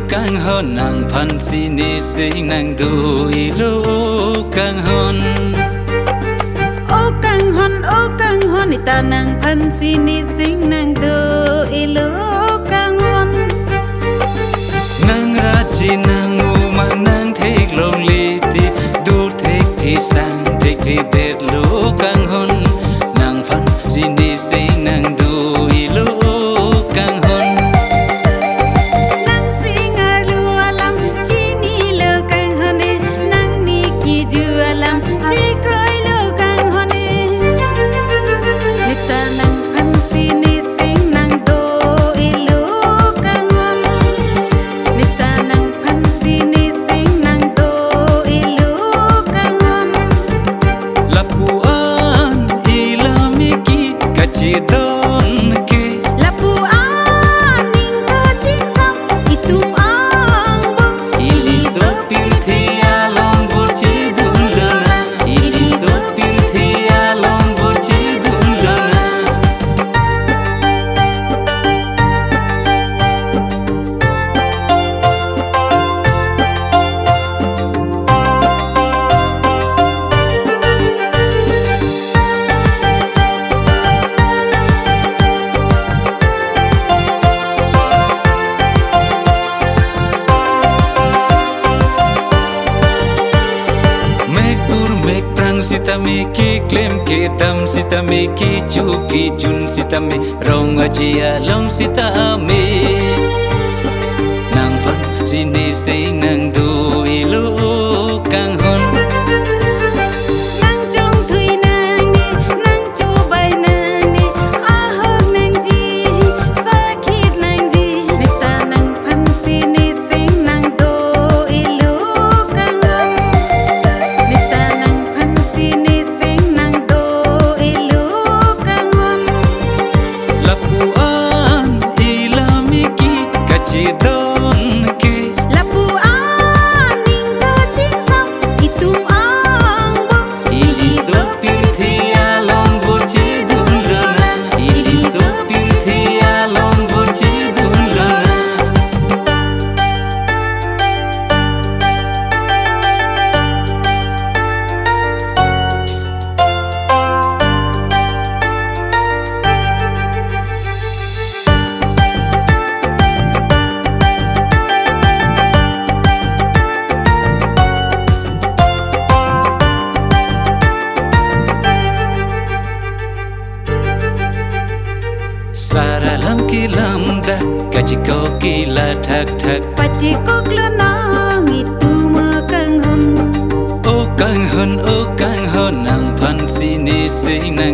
kang hon nang pan sini sing nang du ilu kang hon. Kang hon ita nang pan sini sing nang du ilu kang hon. Nang raji nang umang nang thek long li ti du thek thi sang thek thi det lu kang hon nang pan sini sing nang du ilu kang hon. Nang singar lu alam chini lu kang hon nang ni ki ju alam chi kroi lu kang hon nita nang pan sini sing nang du ilu kang hon nita nang pan sini sing nang du ilu kang hon. Lapuan ilamiki kacidon ke Lapuan ning kacing sam itum ang bong ili sopir thia long burci dulana ili sopir thia long burci dulana. Mek prang sitami ki klem ke tam sitami ki chu ki chun sitami rong ajia long sitami nang fan sini sing nang du ilu kang hon. nang jong thui nang ni nang chu bai nang ni a hok nang ji sa khit nang ji nita nang phan sini sing nang do ilu kang hon nita nang phan sini sing nang do ilu kang hon. Lapuan ilamiki kacidon ke Lapuan ning kacing sam itum ang bong ili sopir thia long burci dulana ili sopir thia long burci dulana. Saralam kilam da kajiko kila thak thak pacikok lu nang itu makang hon o kang hon nang pan sini sing nang